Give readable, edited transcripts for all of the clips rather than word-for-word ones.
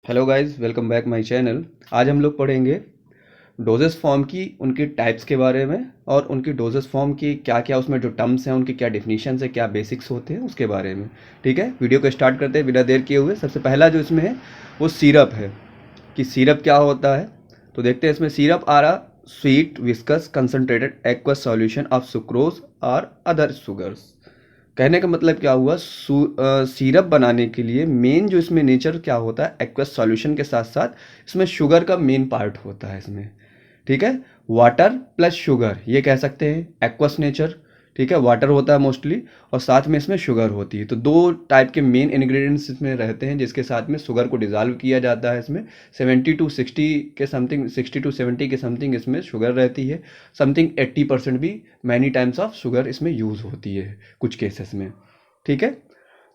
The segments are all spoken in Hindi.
Hello guys, welcome back my channel. आज हम लोग पढ़ेंगे डोजेस फॉर्म की, उनकी टाइप्स के बारे में और उनकी डोजेस फॉर्म की क्या क्या उसमें जो टर्म्स हैं उनकी क्या डिफिनीशंस है, क्या बेसिक्स होते हैं उसके बारे में। ठीक है, वीडियो को स्टार्ट करते हैं बिना देर किए हुए। सबसे पहला जो इसमें है वो सिरप है कि सिरप क्या होता है। तो देखते हैं इसमें सिरप आ रहा sweet viscous concentrated aqueous solution of sucrose और अदर शुगर्स। कहने का मतलब क्या हुआ, सिरप बनाने के लिए मेन जो इसमें नेचर क्या होता है, एक्वस सॉल्यूशन के साथ साथ इसमें शुगर का मेन पार्ट होता है इसमें। ठीक है, वाटर प्लस शुगर ये कह सकते हैं एक्वस नेचर। ठीक है, वाटर होता है मोस्टली और साथ में इसमें शुगर होती है। तो दो टाइप के मेन इंग्रेडिएंट्स इसमें रहते हैं जिसके साथ में शुगर को डिज़ोल्व किया जाता है इसमें। 70 टू 60 के समथिंग, 60 टू 70 के समथिंग इसमें शुगर रहती है। समथिंग 80% भी मैनी टाइम्स ऑफ शुगर इसमें यूज़ होती है कुछ केसेस में। ठीक है,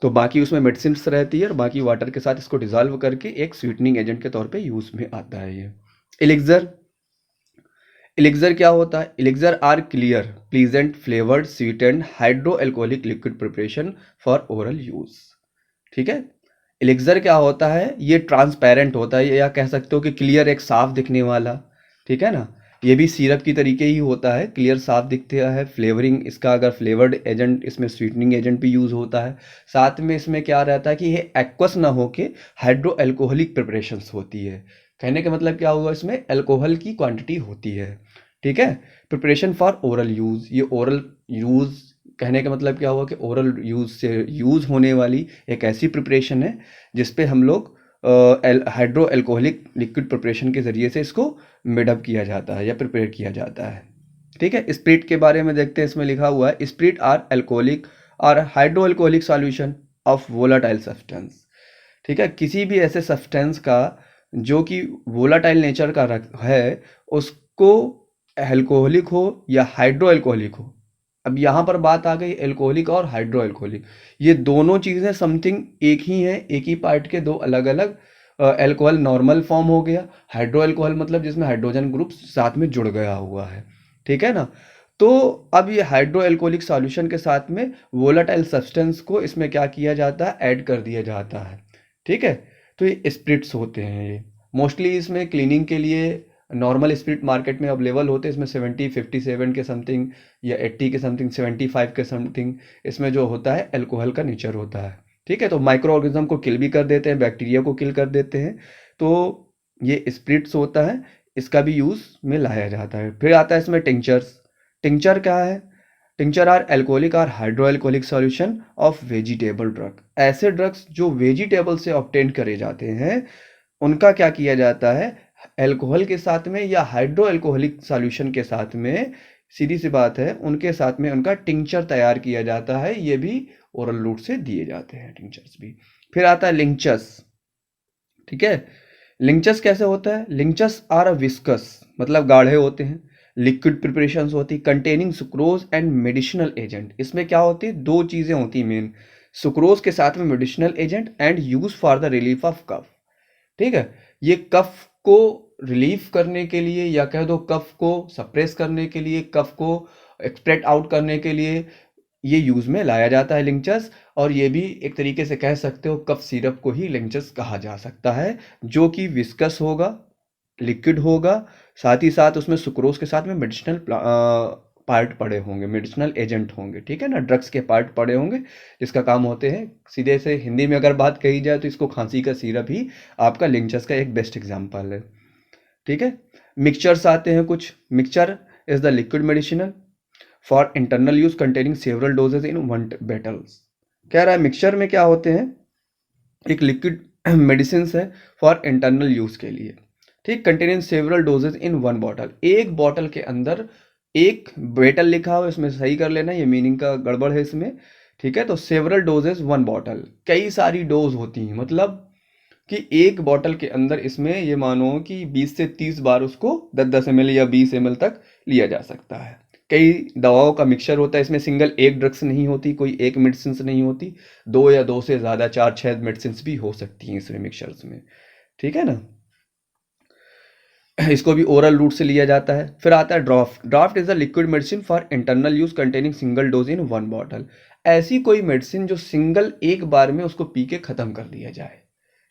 तो बाकी उसमें मेडिसिन रहती है और बाकी वाटर के साथ इसको डिज़ोल्व करके एक स्वीटनिंग एजेंट के तौर पे यूज़ में आता है ये। एलिक्सर, एलिक्सर क्या होता है? Elixir are clear pleasant flavoured sweet and hydroalcoholic liquid preparation for oral use. ठीक है, एलिक्सर क्या होता है? ये ट्रांसपेरेंट होता है या कह सकते हो कि क्लियर, एक साफ दिखने वाला। ठीक है ना, ये भी सिरप की तरीके ही होता है, क्लियर साफ दिखता है। फ्लेवरिंग इसका अगर फ्लेवर्ड एजेंट, इसमें स्वीटनिंग एजेंट भी यूज़ होता है। साथ में इसमें क्या रहता है कि ये एक्वस ना होके हाइड्रो एल्कोहलिक प्रिपरेशंस होती है। कहने का मतलब क्या हुआ, इसमें अल्कोहल की क्वांटिटी होती है। ठीक है, प्रिपरेशन फॉर ओरल यूज़, ये ओरल यूज़ कहने का मतलब क्या हुआ कि ओरल यूज़ से यूज़ होने वाली एक ऐसी प्रिपरेशन है जिस पे हम लोग हाइड्रो एल्कोहलिक लिक्विड प्रिपरेशन के ज़रिए से इसको मेडअप किया जाता है या प्रिपेयर किया जाता है। ठीक है, स्प्रिट के बारे में देखते हैं। इसमें लिखा हुआ है स्प्रिट आर एल्कोहलिक और hydro alcoholic solution of volatile substance. ठीक है, किसी भी ऐसे सब्सटेंस का जो कि वोलाटाइल नेचर का है, उसको एल्कोहलिक हो या हाइड्रो एल्कोहलिक हो। अब यहाँ पर बात आ गई एल्कोहलिक और हाइड्रो एल्कोहलिक, ये दोनों चीज़ें समथिंग एक ही हैं, एक ही पार्ट के दो अलग अलग। एल्कोहल नॉर्मल फॉर्म हो गया, हाइड्रो एल्कोहल मतलब जिसमें हाइड्रोजन ग्रुप साथ में जुड़ गया हुआ है। ठीक है ना, तो अब ये हाइड्रो एल्कोहलिक सॉल्यूशन के साथ में वोलाटाइल सब्सटेंस को इसमें क्या किया जाता है, ऐड कर दिया जाता है। ठीक है, तो ये स्प्रिट्स होते हैं। ये मोस्टली इसमें क्लीनिंग के लिए नॉर्मल स्प्रिट मार्केट में अवेलेबल होते हैं। इसमें 70 57 के समथिंग या 80 के समथिंग, 75 के समथिंग इसमें जो होता है अल्कोहल का नेचर होता है। ठीक है, तो माइक्रो ऑर्गेनिज्म को किल भी कर देते हैं, बैक्टीरिया को किल कर देते हैं। तो ये स्प्रिट्स होता है, इसका भी यूज़ में लाया जाता है। फिर आता है इसमें टिंचर्स। टिंचर क्या है? टिंचर आर एल्कोहलिक और hydro alcoholic solution of vegetable drug. ऐसे ड्रग्स जो वेजिटेबल से ऑब्टेन करे जाते हैं उनका क्या किया जाता है, अल्कोहल के साथ में या हाइड्रो अल्कोहलिक सॉल्यूशन के साथ में, सीधी सी बात है, उनके साथ में उनका टिंचर तैयार किया जाता है। ये भी ओरल रूट से दिए जाते हैं टिंचर्स भी। फिर आता है लिंचस। ठीक है, लिंचस कैसे होता है? लिंचस आर अ विस्कस मतलब गाढ़े होते हैं, लिक्विड प्रिपरेशंस होती containing sucrose and medicinal agent. इसमें क्या होती है, दो चीज़ें होती हैं मेन, सुक्रोज के साथ में medicinal agent and use for the relief of cough. ठीक है, ये कफ को रिलीफ करने के लिए या कह दो कफ को सप्रेस करने के लिए, कफ को एक्सप्रेट आउट करने के लिए ये यूज में लाया जाता है लिंचस। और ये भी एक तरीके से कह सकते हो कफ सिरप को ही लिंचस कहा जा सकता है, जो कि विस्कस होगा, लिक्विड होगा, साथ ही साथ उसमें सुक्रोज के साथ में मेडिसिनल पार्ट पड़े होंगे, मेडिसिनल एजेंट होंगे। ठीक है ना, ड्रग्स के पार्ट पड़े होंगे जिसका काम होते हैं, सीधे से हिंदी में अगर बात कही जाए तो इसको खांसी का सिरप ही आपका लिंचस का एक बेस्ट एग्जाम्पल है। ठीक है, मिक्सचर्स आते हैं कुछ। Mixture is the liquid medicinal for internal use containing several doses in one bottles. कह रहा है मिक्सचर में क्या होते हैं, एक लिक्विड मेडिसिन है फॉर इंटरनल यूज के लिए। ठीक, containing several doses in one bottle, एक बॉटल के अंदर एक बेटल लिखा हो, इसमें सही कर लेना, ये मीनिंग का गड़बड़ है इसमें। ठीक है, तो सेवरल डोजेज वन बॉटल, कई सारी डोज होती हैं, मतलब कि एक बॉटल के अंदर इसमें ये मानो कि 20 से 30 बार उसको 10-10 ml या 20 ml तक लिया जा सकता है। कई दवाओं का मिक्सचर होता है इसमें, सिंगल एक ड्रग्स नहीं होती, कोई एक मेडिसिन नहीं होती, दो या दो से ज़्यादा 4-6 मेडिसिन भी हो सकती हैं इसमें मिक्सचर्स में। ठीक है ना, इसको भी ओरल रूट से लिया जाता है। फिर आता है draft. Draft is a liquid medicine for internal use containing single dose in one bottle. ऐसी कोई मेडिसिन जो सिंगल एक बार में उसको पी के खत्म कर दिया जाए।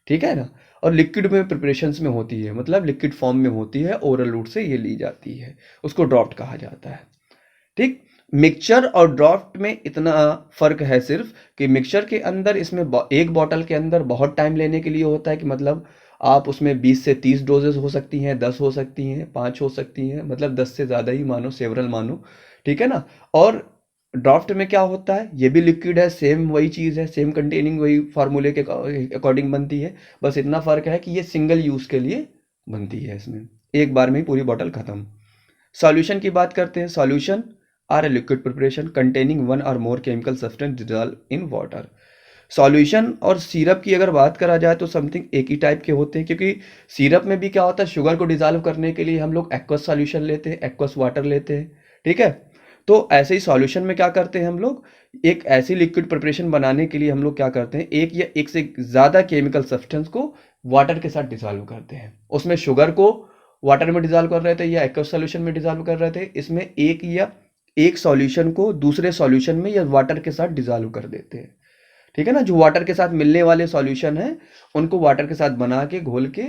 ठीक है ना, और लिक्विड में प्रिपरेशंस में होती है, मतलब लिक्विड फॉर्म में होती है, ओरल रूट से ये ली जाती है, उसको ड्रॉप्ट कहा जाता है। ठीक, मिक्सचर और ड्राफ्ट में इतना फर्क है सिर्फ कि मिक्सचर के अंदर इसमें एक बॉटल के अंदर बहुत टाइम लेने के लिए होता है, कि मतलब आप उसमें 20 से 30 डोजेस हो सकती हैं, 10 हो सकती हैं, 5 हो सकती हैं, मतलब 10 से ज़्यादा ही मानो, सेवरल मानो, ठीक है ना। और ड्राफ्ट में क्या होता है, ये भी लिक्विड है, सेम वही चीज़ है, सेम कंटेनिंग वही फार्मूले के अकॉर्डिंग बनती है, बस इतना फ़र्क है कि ये सिंगल यूज़ के लिए बनती है, इसमें एक बार में ही पूरी बॉटल ख़त्म। सॉल्यूशन की बात करते हैं। Solution are a liquid preparation containing one or more chemical substance dissolve in water. Solution और सिरप की अगर बात करा जाए तो समथिंग एक ही टाइप के होते हैं, क्योंकि सिरप में भी क्या होता है, शुगर को डिजॉल्व करने के लिए हम लोग एक्वस सॉल्यूशन लेते हैं, एक्वस वाटर लेते हैं, ठीक है। तो ऐसे ही सॉल्यूशन में क्या करते हैं हम लोग, एक ऐसी लिक्विड प्रिपरेशन बनाने के लिए हम लोग क्या करते हैं, एक या एक से ज़्यादा केमिकल सब्सटेंस को वाटर के साथ डिजॉल्व करते हैं। उसमें शुगर को वाटर में डिजॉल्व कर रहे थे या एक्वस सॉल्यूशन में डिजॉल्व कर रहे थे, इसमें एक या एक सॉल्यूशन को दूसरे सॉल्यूशन में या वाटर के साथ डिजॉल्व कर देते हैं, ठीक है ना। जो वाटर के साथ मिलने वाले सॉल्यूशन है उनको वाटर के साथ बना के घोल के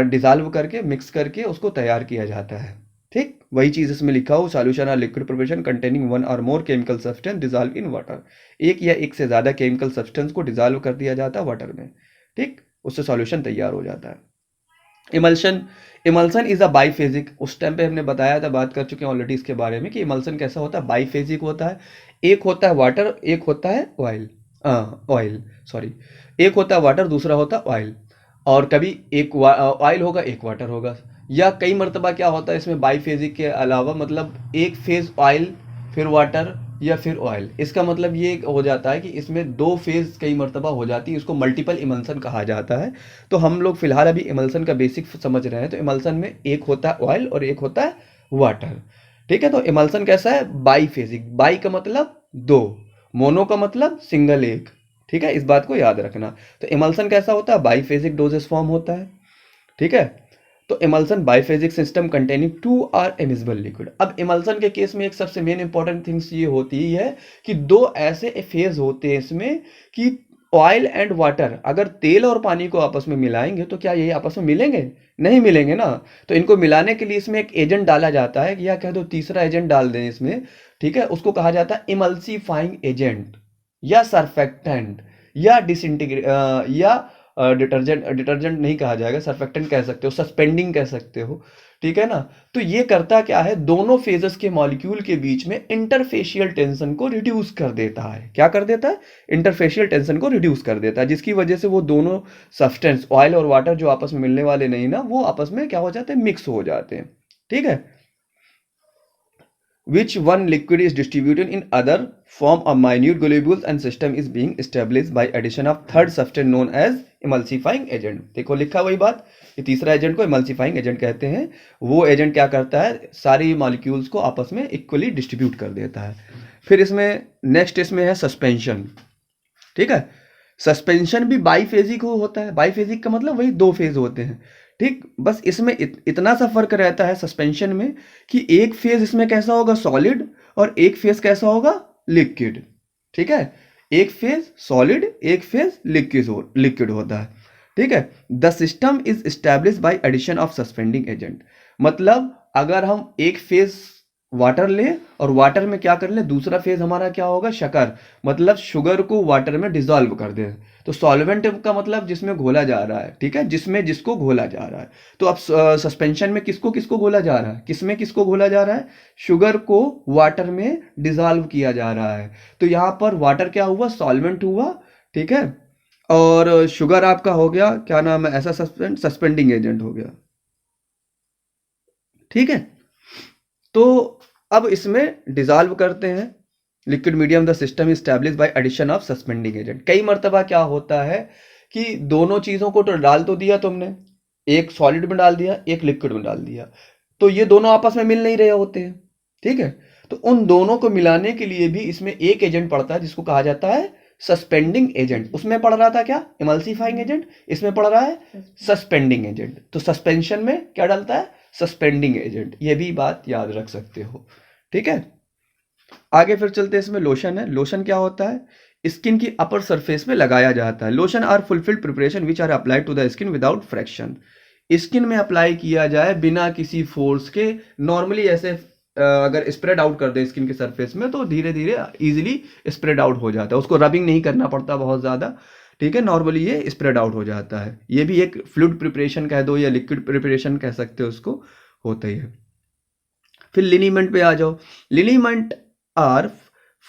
डिजॉल्व करके मिक्स करके उसको तैयार किया जाता है। ठीक, वही चीज इसमें लिखा हो, solution are liquid preparation containing one or more chemical substance dissolve in water. एक या एक से ज्यादा केमिकल सब्सटेंस को डिजॉल्व कर दिया जाता है वाटर में, ठीक, उससे सॉल्यूशन तैयार हो जाता है। Emulsion, emulsion is a biphasic, उस टाइम पे हमने बताया था, बात कर चुके हैं ऑलरेडी इसके बारे में कि इमल्सन कैसा होता है, बाईफेजिक होता है। एक होता है वाटर, एक होता है ऑयल, ऑयल सॉरी, एक होता है वाटर, दूसरा होता है ऑयल। और कभी एक ऑयल होगा, एक वाटर होगा, या कई मर्तबा क्या होता है इसमें बाईफेजिक के अलावा, मतलब एक फेज ऑयल फिर वाटर या फिर ऑयल। इसका मतलब ये हो जाता है कि इसमें दो फेज कई मर्तबा हो जाती है, इसको मल्टीपल इमल्सन कहा जाता है। तो हम लोग फिलहाल अभी इमल्सन का बेसिक समझ रहे हैं। तो इमल्सन में एक होता है ऑयल और एक होता है वाटर, ठीक है। तो इमल्सन कैसा है, बाईफेजिक, बाई का मतलब दो, मोनो का मतलब सिंगल एक, ठीक है, इस बात को याद रखना। तो इमल्सन कैसा होता है, बाईफेजिक डोजेस फॉर्म होता है, ठीक है। तो emulsion biphasic system containing two or immiscible liquid. अब इमल्सन के केस में एक सबसे मेन इंपॉर्टेंट थिंग्स ये होती है कि दो ऐसे फेज होते हैं इसमें कि ऑयल एंड वाटर, अगर तेल और पानी को आपस में मिलाएंगे तो क्या ये आपस में मिलेंगे, नहीं मिलेंगे ना। तो इनको मिलाने के लिए इसमें एक एजेंट डाला जाता है, या कह दो तीसरा एजेंट डाल दें इसमें, ठीक है, उसको कहा जाता है इमल्सीफाइंग एजेंट या सरफेक्टेंट या डिसइंटीग्रेट या डिटर्जेंट, डिटर्जेंट नहीं कहा जाएगा, सरफेक्टेंट कह सकते हो, सस्पेंडिंग कह सकते हो, ठीक है ना। तो ये करता क्या है, दोनों फेजेस के मॉलिक्यूल के बीच में इंटरफेशियल टेंशन को रिड्यूस कर देता है। क्या कर देता है, इंटरफेशियल टेंशन को रिड्यूस कर देता है, जिसकी वजह से वो दोनों सब्सटेंस ऑयल और वाटर जो आपस में मिलने वाले नहीं ना, वो आपस में क्या हो जाते हैं, मिक्स हो जाते हैं, ठीक है। which one liquid is distributed in other form of minute globules and system is being established by addition of third substance known as emulsifying agent। देखो लिखा वही बात, ये तीसरा एजेंट को emulsifying एजेंट कहते हैं। वो एजेंट क्या करता है, सारी मॉलिक्यूल्स को आपस में इक्वली डिस्ट्रीब्यूट कर देता है। फिर इसमें नेक्स्ट इसमें है सस्पेंशन, ठीक है। सस्पेंशन भी बाईफेजिक होता है, बाईफेजिक का मतलब वही दो फेज होते हैं, ठीक। बस इसमें इतना सा फर्क रहता है सस्पेंशन में कि एक फेज इसमें कैसा होगा, सॉलिड, और एक फेज कैसा होगा, लिक्विड, ठीक है। एक फेज सॉलिड, एक फेज लिक्विड होता है, ठीक है। The system is establish by addition of suspending agent. मतलब अगर हम एक फेज वाटर ले और वाटर में क्या कर ले, दूसरा फेज हमारा क्या होगा, शक्कर, मतलब शुगर को वाटर में डिसॉल्व कर दे। तो सॉल्वेंट का मतलब जिसमें घोला जा रहा है, ठीक है, जिसमें जिसको घोला जा रहा है। तो अब सस्पेंशन में किसको किसको घोला जा रहा है, किसमें किसको घोला जा रहा है, शुगर को वाटर में डिसॉल्व किया जा रहा है। तो यहाँ पर वाटर क्या हुआ, सॉल्वेंट हुआ, ठीक है, और शुगर आपका हो गया क्या नाम है, ऐसा सस्पेंडिंग एजेंट हो गया, ठीक है। तो अब इसमें डिसॉल्व करते हैं, liquid medium the system establish by addition of suspending agent. कई मर्तबा क्या होता है कि दोनों चीज़ों को तो डाल तो दिया तुमने, एक सॉलिड में डाल दिया, एक लिक्विड में डाल दिया, तो ये दोनों आपस में मिल नहीं रहे होते हैं, ठीक है। तो उन दोनों को मिलाने के लिए भी इसमें एक एजेंट पड़ता है जिसको कहा जाता है सस्पेंडिंग एजेंट। उसमें पड़ रहा था क्या, इमल्सीफाइंग एजेंट, इसमें पड़ रहा है सस्पेंडिंग एजेंट। तो सस्पेंशन में क्या डालता है, सस्पेंडिंग एजेंट, ये भी बात याद रख सकते हो, ठीक है। आगे फिर चलते हैं, इसमें लोशन है। लोशन क्या होता है, स्किन की अपर सरफेस में लगाया जाता है। Lotion are fulfilled preparation which are applied to the skin without friction. Skin में अप्लाई किया जाए बिना किसी फोर्स के, नॉर्मली ऐसे अगर स्प्रेड आउट कर दे स्किन के सरफेस में तो धीरे धीरे इजीली स्प्रेड आउट हो जाता है, उसको रबिंग नहीं करना पड़ता बहुत ज़्यादा, ठीक है, नॉर्मली ये स्प्रेड आउट हो जाता है। ये भी एक फ्लूइड प्रिपरेशन कह दो या लिक्विड प्रिपरेशन कह सकते हो उसको, होता ही है। फिर लिनीमेंट पे आ जाओ। Liniment are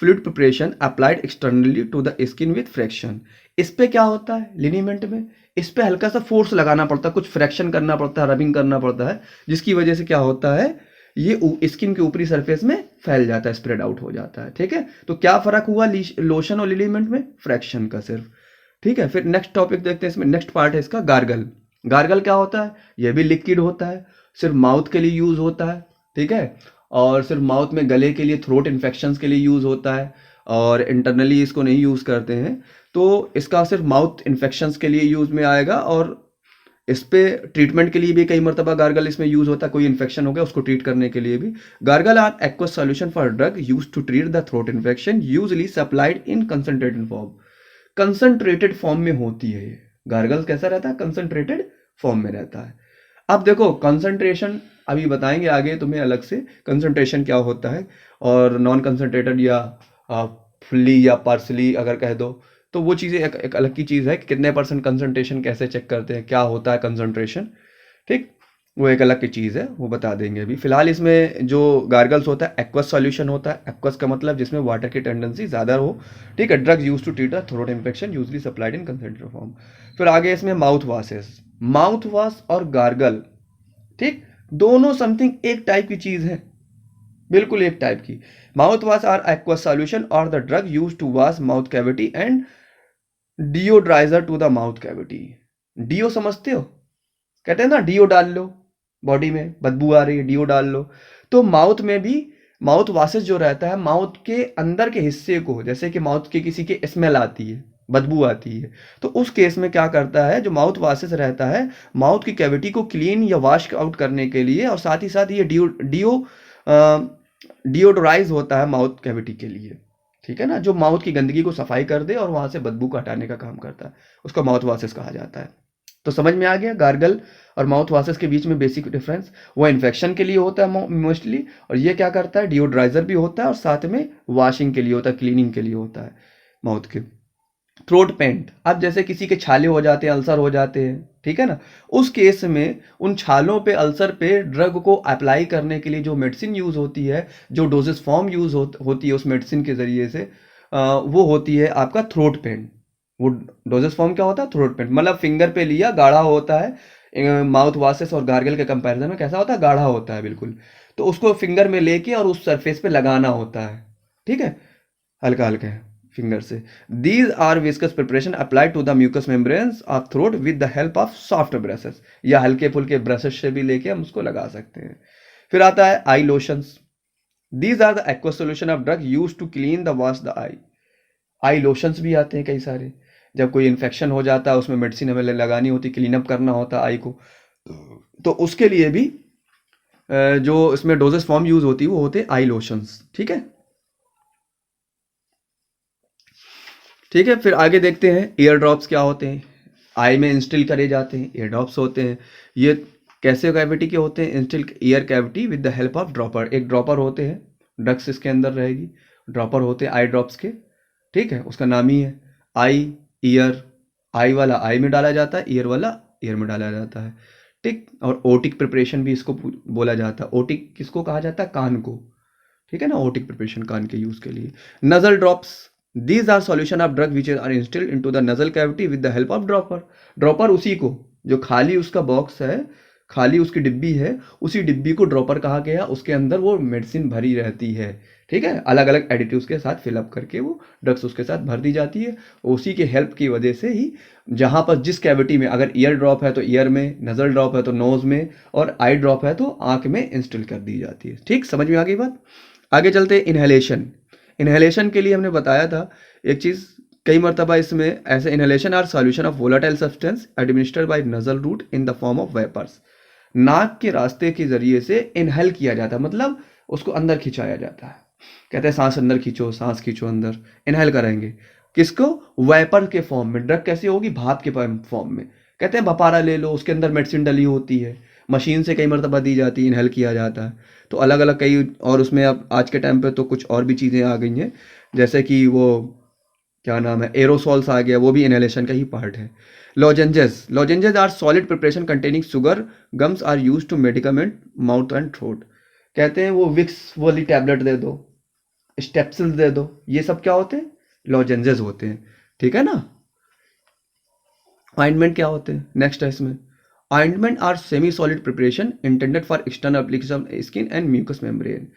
fluid preparation applied externally to the skin with friction. इस पे क्या होता है लिनीमेंट में, इस पे हल्का सा फोर्स लगाना पड़ता है, कुछ फ्रैक्शन करना पड़ता है, रबिंग करना पड़ता है, जिसकी वजह से क्या होता है ये स्किन के ऊपरी सरफेस में फैल जाता है, स्प्रेड आउट हो जाता है, ठीक है। तो क्या फर्क हुआ लोशन और लिनीमेंट में, फ्रैक्शन का सिर्फ, ठीक है। फिर नेक्स्ट टॉपिक देखते हैं, इसमें नेक्स्ट पार्ट है इसका गार्गल। गार्गल क्या होता है, ये भी लिक्विड होता है, सिर्फ माउथ के लिए यूज होता है, ठीक है, और सिर्फ माउथ में गले के लिए, थ्रोट इन्फेक्शंस के लिए यूज होता है, और इंटरनली इसको नहीं यूज करते हैं, तो इसका सिर्फ माउथ इन्फेक्शंस के लिए यूज में आएगा। और इस पे ट्रीटमेंट के लिए भी कई मरतबा गार्गल इसमें यूज होता है, कोई इन्फेक्शन हो गया उसको ट्रीट करने के लिए भी। Gargle are aqueous solution for drug use to treat the throat infection, usually supplied in concentrated form. Concentrated form में होती है ये गार्गल, कैसा रहता है, कंसंट्रेटेड फॉर्म में रहता है। अब देखो कंसंट्रेशन अभी बताएंगे आगे तुम्हें अलग से, कंसंट्रेशन क्या होता है, और नॉन कंसंट्रेटेड या फुल्ली या पार्सली अगर कह दो, तो वो चीज़ें एक अलग की चीज़ है कि कितने परसेंट कंसंट्रेशन कैसे चेक करते हैं, क्या होता है कंसंट्रेशन, ठीक, वो एक अलग की चीज़ है, वो बता देंगे अभी। फिलहाल इसमें जो गार्गल्स होता है एक्वस सॉल्यूशन होता है, एक्वस का मतलब जिसमें वाटर की टेंडेंसी ज़्यादा हो, ठीक है। Drugs use to treat the throat infection usually supplied in concentrated form. फिर आगे इसमें माउथ वॉशेस, माउथ वॉश और गार्गल, ठीक, दोनों समथिंग एक टाइप की चीज़ है, बिल्कुल एक टाइप की। Mouthwash are aqueous solution or the drug use to wash mouth cavity and deodoriser to the mouth cavity. Deo समझते हो, कहते हैं ना डियो डाल लो, बॉडी में बदबू आ रही है डियो डाल लो, तो माउथ में भी माउथ वॉशेस जो रहता है माउथ के अंदर के हिस्से को, जैसे कि माउथ के किसी के स्मेल आती है, बदबू आती है, तो उस केस में क्या करता है जो माउथ वॉशेस रहता है, माउथ की कैविटी को क्लीन या वॉश आउट करने के लिए, और साथ ही साथ ये डियोडोराइज होता है माउथ कैविटी के लिए, ठीक है ना, जो माउथ की गंदगी को सफाई कर दे और वहां से बदबू को हटाने का काम करता है, उसको माउथ वॉशेस कहा जाता है। तो समझ में आ गया गार्गल और माउथ वॉशेस के बीच में बेसिक डिफरेंस, वो इन्फेक्शन के लिए होता है मोस्टली, और ये क्या करता है डियोड्राइजर भी होता है और साथ में वॉशिंग के लिए होता है, क्लीनिंग के लिए होता है माउथ के। थ्रोट पेंट, अब जैसे किसी के छाले हो जाते हैं, अल्सर हो जाते हैं, ठीक है ना, उस केस में उन छालों पे, अल्सर पे ड्रग को अप्लाई करने के लिए जो मेडिसिन यूज होती है, जो डोजेस फॉर्म यूज होती है उस मेडिसिन के जरिए से, वो होती है आपका थ्रोट पेंट। वो डोजेस फॉर्म क्या होता है, थ्रोट पेंट, मतलब फिंगर पे लिया, गाढ़ा होता है, माउथ वॉशेस और गार्गल के कंपैरिजन में कैसा होता है, गाढ़ा होता है बिल्कुल, तो उसको फिंगर में लेके और उस सरफेस पे लगाना होता है, ठीक है, हल्का हल्का फिंगर से। These are viscous preparation applied to the mucous membranes of throat with the help of soft brushes, या हल्के फुल्के ब्रशेस से भी लेके हम उसको लगा सकते हैं। फिर आता है eye lotions, these are the aqua solution of drug use to clean the wash the eye. Eye lotions भी आते हैं कई सारे, जब कोई इन्फेक्शन हो जाता है उसमें मेडिसिन हमें लगानी होती, क्लीन अप करना होता है आई को, तो उसके लिए भी जो इसमें डोजेस फॉर्म यूज होती है वो होते हैं आई लोशंस, ठीक है। ठीक है, फिर आगे देखते हैं ईयर ड्रॉप्स क्या होते हैं, आई में इंस्टिल करे जाते हैं, ईयर ड्रॉप्स होते हैं, ये कैसे कैविटी के होते हैं, instil ear cavity with the help of dropper, एक ड्रॉपर होते हैं, ड्रग्स इसके अंदर रहेगी, ड्रॉपर होते हैं आई ड्रॉप्स के, ठीक है, उसका नाम ही है आई ईयर, आई वाला आई में डाला जाता है, ईयर वाला ईयर में डाला जाता है, ठीक। और ओटिक प्रिपरेशन भी इसको बोला जाता है, ओटिक किसको कहा जाता है, कान को, ठीक है ना, ओटिक प्रिपरेशन कान के यूज के लिए। Nasal drops, these are solution of drug which are instilled into the nasal cavity with the help of dropper। Dropper उसी को, जो खाली उसका बॉक्स है, खाली उसकी डिब्बी है, उसी डिब्बी को ड्रॉपर कहा गया, उसके अंदर वो मेडिसिन भरी रहती है, ठीक है, अलग अलग एडिटिव्स के साथ फिलअप करके वो ड्रग्स उसके साथ भर दी जाती है, उसी के हेल्प की वजह से ही जहाँ पर जिस कैविटी में, अगर ईयर ड्रॉप है तो ईयर में, नजल ड्रॉप है तो नोज में, और आई ड्रॉप है तो आंख में इंस्टिल कर दी जाती है, ठीक, समझ में आ गई बात। आगे चलते हैं इनहेलेशन। इनहेलेशन के लिए हमने बताया था एक चीज़, कई मरतबा इसमें ऐसे inhalation are solution of volatile substance administered by nasal route in the form of vapours. नाक के रास्ते के जरिए से इनहेल किया जाता है, मतलब उसको अंदर खिंचाया जाता है, कहते हैं सांस अंदर खींचो, सांस खींचो अंदर, इनहेल करेंगे, किसको? वेपर के फॉर्म में। ड्रग कैसी होगी? भाप के फॉर्म में। कहते हैं बपारा ले लो, उसके अंदर मेडिसिन डली होती है, मशीन से कई मरतबा दी जाती है, इनहेल किया जाता है। तो अलग अलग कई, और उसमें अब आज के टाइम पे तो कुछ और भी चीज़ें आ गई हैं, जैसे कि वो क्या नाम है, एरोसॉल्स आ गया, वो भी इनहेलेशन का ही पार्ट है। Lozenges, lozenges are solid preparation containing sugar, gums are use to medicament mouth and throat. कहते हैं वो विक्स वाली टैबलेट दे दो, स्टेप्सिल्स दे दो, ये सब क्या होते हैं? लॉजेंजेस होते हैं। ठीक है ना? ऑइंटमेंट क्या होते हैं? नेक्स्ट है इसमें, ointment are semi solid preparation intended for external application skin and mucous membrane.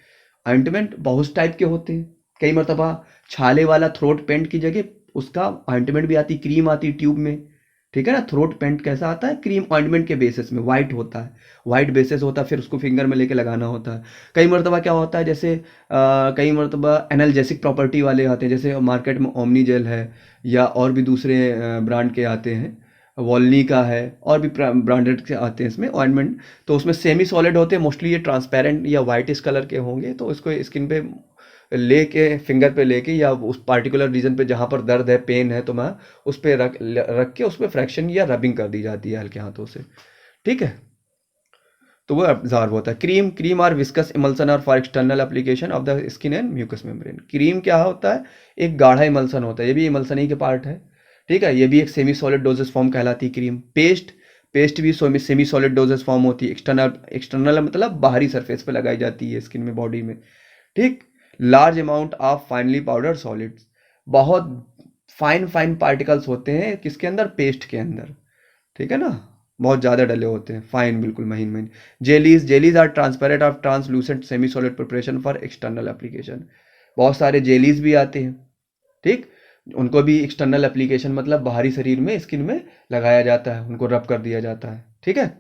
Ointment बहुत टाइप के होते हैं। कई मरतबा छाले वाला थ्रोट पेंट की जगह उसका ऑइंटमेंट भी आती, क्रीम आती ट्यूब में। ठीक है ना? थ्रोट पेंट कैसा आता है? क्रीम ऑइंटमेंट के बेसिस में, वाइट होता है, वाइट बेसिस होता है, फिर उसको फिंगर में लेके लगाना होता है। कई मरतबा क्या होता है, जैसे कई मरतबा एनाल्जेसिक प्रॉपर्टी वाले आते हैं, जैसे मार्केट में ओमनी जेल है, या और भी दूसरे ब्रांड के आते हैं, वॉलनी का है, और भी ब्रांडेड के आते हैं इसमें ऑइंटमेंट। तो उसमें सेमी सॉलिड होते हैं मोस्टली, ये ट्रांसपेरेंट या वाइटिश कलर के होंगे। तो इसको स्किन पे लेके, फिंगर पे लेके, या उस पार्टिकुलर रीजन पे जहाँ पर दर्द है, पेन है, तो मैं उस पर रख के उस पर फ्रैक्शन या रबिंग कर दी जाती है हल्के हाथों से। ठीक है? तो वो अब्जॉर्ब होता है। Cream, cream are viscous emulsion are for external application of the skin and mucous membrane. Cream क्या होता है? एक गाढ़ा इमल्सन होता है, ये भी इमल्सन ही के पार्ट है। ठीक है? ये भी एक सेमी सॉलिड डोजेस फॉर्म कहलाती है क्रीम। पेस्ट, पेस्ट भी सेमी सॉलिड डोजेस फॉर्म होती है। एक्सटर्नल, एक्सटर्नल मतलब बाहरी सरफेस पे लगाई जाती है स्किन में, बॉडी में। ठीक? Large amount of finally powder solids, बहुत फाइन फाइन पार्टिकल्स होते हैं किसके अंदर? पेस्ट के अंदर। ठीक है ना? बहुत ज़्यादा डले होते हैं, फाइन, बिल्कुल महीन महीन। Jellies, jellies are transparent of translucent semi solid preparation for external application. बहुत सारे जेलीज भी आते हैं। ठीक? उनको भी एक्सटर्नल एप्लीकेशन मतलब बाहरी शरीर में, स्किन में लगाया जाता है, उनको रब कर दिया जाता है। ठीक है?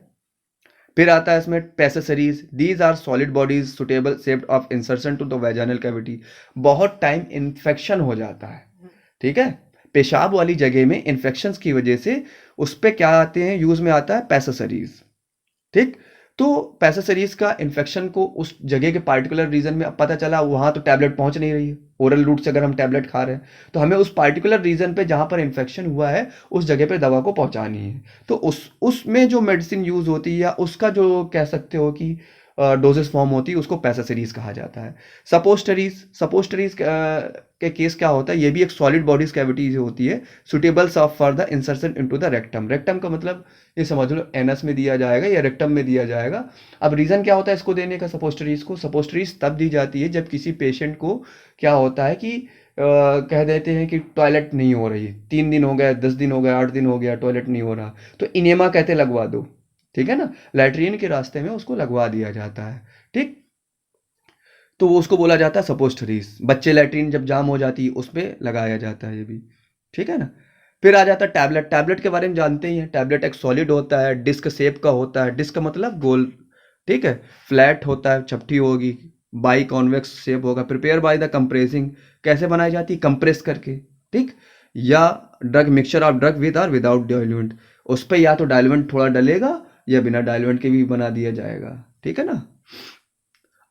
फिर आता है इसमें pessaries, these are solid bodies suitable shaped of insertion to the vaginal cavity. बहुत टाइम इन्फेक्शन हो जाता है, ठीक है, पेशाब वाली जगह में इन्फेक्शंस की वजह से, उस पे क्या आते हैं, यूज में आता है पैसेसरीज। ठीक? तो पैसेसरीज का इन्फेक्शन को उस जगह के पार्टिकुलर रीजन में, अब पता चला वहां तो टैबलेट पहुंच नहीं रही है, ओरल रूट से अगर हम टैबलेट खा रहे हैं, तो हमें उस पार्टिकुलर रीजन पे जहां पर इन्फेक्शन हुआ है उस जगह पे दवा को पहुंचानी है। तो उसमें जो मेडिसिन यूज होती है, या उसका जो कह सकते हो कि डोजेस फॉर्म होती है, उसको पैसेसरीज कहा जाता है। सपोस्टरीज, सपोस्टरीज के केस क्या होता है, ये भी एक सॉलिड बॉडीज कैविटी होती है, suitable for the insertion into the rectum. Rectum का मतलब ये समझ लो एनस में दिया जाएगा या रेक्टम में दिया जाएगा। अब रीजन क्या होता है इसको देने का, सपोस्टरीज को? सपोस्टरीज तब दी जाती है जब किसी पेशेंट को क्या होता है कि कह देते हैं कि टॉयलेट नहीं हो रही, 3 दिन हो गए, 10 दिन हो गए, 8 दिन हो गया, टॉयलेट नहीं हो रहा, तो इनेमा कहते लगवा दो। ठीक है ना? लैट्रिन के रास्ते में उसको लगवा दिया जाता है। ठीक? तो वो उसको बोला जाता है सपोस्टरीज। बच्चे लैट्रिन जब जाम हो जाती है उस पर लगाया जाता है ये भी। ठीक है ना? फिर आ जाता है टैबलेट। टैबलेट के बारे में जानते ही हैं, टैबलेट एक सॉलिड होता है, डिस्क शेप का होता है, डिस्क का मतलब गोल। ठीक है? फ्लैट होता है, चपटी होगी, बाई कॉन्वेक्स शेप होगा, प्रिपेयर बाय द कंप्रेसिंग। कैसे बनाई जाती है? कंप्रेस करके। ठीक? या drug mixture of drug with और विदाउट डाइल्यूएंट, उस पर या तो डाइल्यूएंट थोड़ा डलेगा या बिना डाइल्यूएंट के भी बना दिया जाएगा। ठीक है ना?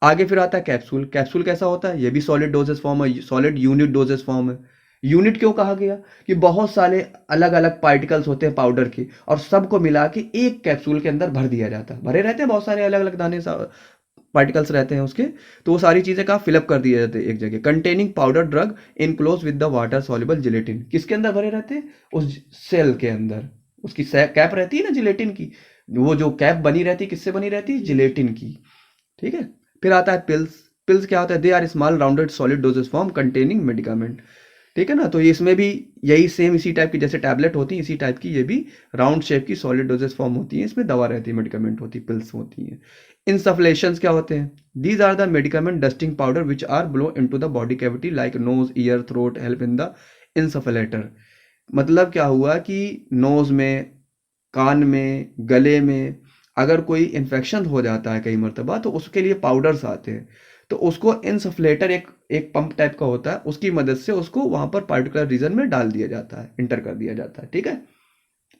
आगे फिर आता है कैप्सूल। कैप्सूल कैसा होता है? ये भी सॉलिड डोजेस फॉर्म है, सॉलिड यूनिट डोजेस फॉर्म है। यूनिट क्यों कहा गया? कि बहुत सारे अलग अलग पार्टिकल्स होते हैं पाउडर के, और सबको मिला के एक कैप्सूल के अंदर भर दिया जाता है। भरे रहते हैं बहुत सारे अलग अलग दाने पार्टिकल्स रहते हैं उसके, तो वो सारी चीजें का फिलअप कर दिए जाते हैं एक जगह। Containing powder drug enclose with the water soluble gelatin. किसके अंदर भरे रहते हैं? उस सेल के अंदर। उसकी कैप रहती है ना जिलेटिन की, वो जो कैप बनी रहती है किससे बनी रहती है? जिलेटिन की। ठीक है? फिर आता है पिल्स। पिल्स क्या होता है? They are small rounded solid doses form containing medicament. ठीक है ना? तो ये इसमें भी यही सेम इसी टाइप की, जैसे टैबलेट होती है इसी टाइप की ये भी राउंड शेप की सॉलिड डोजेस फॉर्म होती है, इसमें दवा रहती है, मेडिकामेंट होती है, पिल्स होती हैं। इंसफलेशंस क्या होते हैं? These are the medicament dusting powder which are blow into the body cavity like nose, ear, throat, help in the insufflator. मतलब क्या हुआ कि नोज में, कान में, गले में अगर कोई इन्फेक्शन हो जाता है कई मरतबा, तो उसके लिए पाउडर्स आते हैं, तो उसको इंसफ्लेटर, एक एक पंप टाइप का होता है, उसकी मदद से उसको वहां पर पार्टिकुलर रीजन में डाल दिया जाता है, इंटर कर दिया जाता है। ठीक है?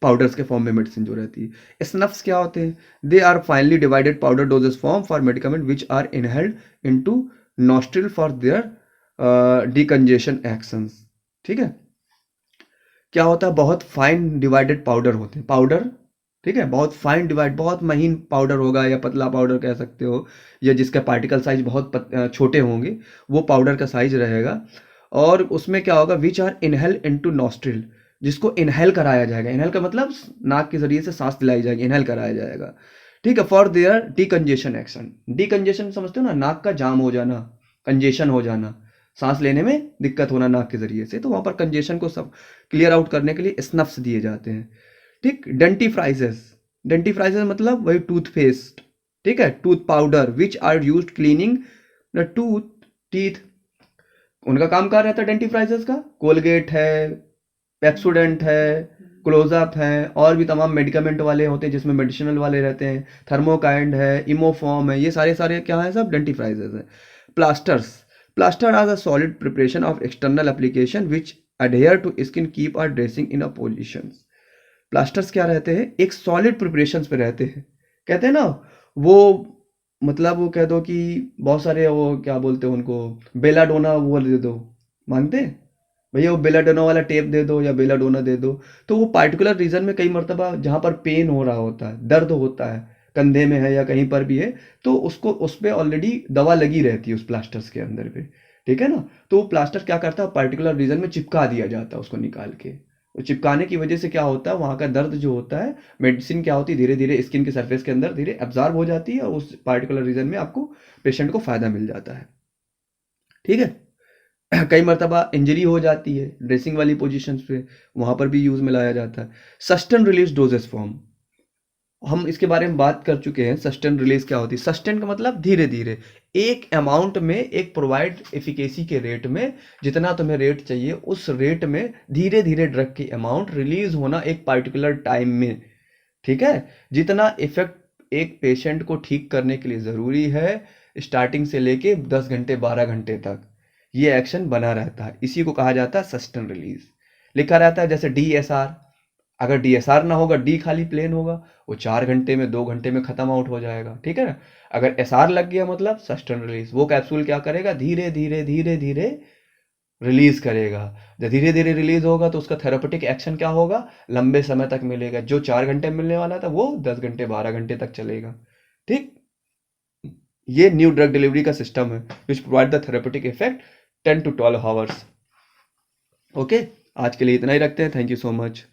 पाउडर्स के फॉर्म में मेडिसिन जो रहती है। स्नफ्स क्या होते हैं? They are finely divided powder doses form for medicament which are inhaled into nostril for their decongestion actions. ठीक है? क्या होता है, बहुत फाइन डिवाइडेड पाउडर होते हैं, पाउडर, ठीक है, बहुत फाइन डिवाइड, बहुत महीन पाउडर होगा या पतला पाउडर कह सकते हो, या जिसका पार्टिकल साइज बहुत छोटे होंगे, वो पाउडर का साइज रहेगा। और उसमें क्या होगा, which are inhale into nostril, जिसको इनहेल कराया जाएगा, इनहेल का मतलब नाक के जरिए से सांस दिलाई जाएगी, इनहेल कराया जाएगा, ठीक है, for their decongestion action. Decongestion समझते हो ना, नाक का जाम हो जाना, कंजेशन हो जाना, सांस लेने में दिक्कत होना नाक के जरिए से, तो वहां पर कंजेशन को सब क्लियर आउट करने के लिए स्नफ्स दिए जाते हैं, ठीक। डेंटिफ्राइजेस, डेंटिफ्राइजेस मतलब वही टूथपेस्ट, ठीक है, tooth powder which are used cleaning the tooth, teeth, उनका काम क्या रहता है डेंटिफ्राइजेस का, कोलगेट है, पेप्सोडेंट है, क्लोजअप है, और भी तमाम मेडिकामेंट वाले होते हैं जिसमें मेडिसिनल वाले रहते हैं, थर्मोकाइंड है, इमोफॉर्म है, ये सारे सारे क्या है, सब डेंटिफ्राइजेस है। Plasters, plaster are the solid preparation of external application which adhere to skin keep our dressing in a position। Plasters क्या रहते हैं, एक सॉलिड प्रिपरेशन पे रहते हैं, कहते हैं ना वो, मतलब वो कह दो कि बहुत सारे वो क्या बोलते हैं उनको, बेलाडोना वो दे दो, मानते हैं भैया, वो बेलाडोना वाला टेप दे दो या बेलाडोना दे दो, तो वो पार्टिकुलर रीजन में कई मरतबा जहाँ पर पेन हो रहा होता है, दर्द होता है, कंधे में है या कहीं पर भी है, तो उसको उस पर ऑलरेडी दवा लगी रहती है उस प्लास्टर्स के अंदर पे, ठीक है ना। तो वो प्लास्टर क्या करता है, पार्टिकुलर रीजन में चिपका दिया जाता है उसको निकाल के, वो चिपकाने की वजह से क्या होता है, वहाँ का दर्द जो होता है, मेडिसिन क्या होती है, धीरे धीरे स्किन के सरफेस के अंदर धीरे एब्जॉर्ब हो जाती है, और उस पार्टिकुलर रीजन में आपको, पेशेंट को फायदा मिल जाता है, ठीक है। कई मरतबा इंजरी हो जाती है ड्रेसिंग वाली पोजीशंस पे, वहाँ पर भी यूज़ में लाया जाता है। सस्टेन रिलीज डोजेस फॉर्म, हम इसके बारे में बात कर चुके हैं, सस्टेन रिलीज क्या होती है, सस्टेन का मतलब धीरे धीरे, एक अमाउंट में, एक प्रोवाइड एफिकेसी के रेट में, जितना तुम्हें रेट चाहिए उस रेट में धीरे धीरे ड्रग की अमाउंट रिलीज होना एक पार्टिकुलर टाइम में, ठीक है। जितना इफेक्ट एक पेशेंट को ठीक करने के लिए ज़रूरी है, स्टार्टिंग से लेके 10 घंटे 12 घंटे तक ये एक्शन बना रहता है, इसी को कहा जाता है सस्टेन रिलीज। लिखा रहता है जैसे DSR, अगर DSR ना होगा, डी खाली प्लेन होगा, वो 4 घंटे में 2 घंटे में खत्म आउट हो जाएगा, ठीक है ना। अगर SR लग गया मतलब सस्टेन रिलीज, वो कैप्सूल क्या करेगा, धीरे धीरे धीरे धीरे रिलीज करेगा। जब धीरे धीरे रिलीज होगा तो उसका थेरापेटिक एक्शन क्या होगा, लंबे समय तक मिलेगा, जो 4 घंटे में मिलने वाला था वो 10 घंटे 12 घंटे तक चलेगा, ठीक। ये न्यू ड्रग डिलीवरी का सिस्टम है which provide the therapeutic effect 10 to 12 hours. Okay, आज के लिए इतना ही रखते हैं, थैंक यू सो मच।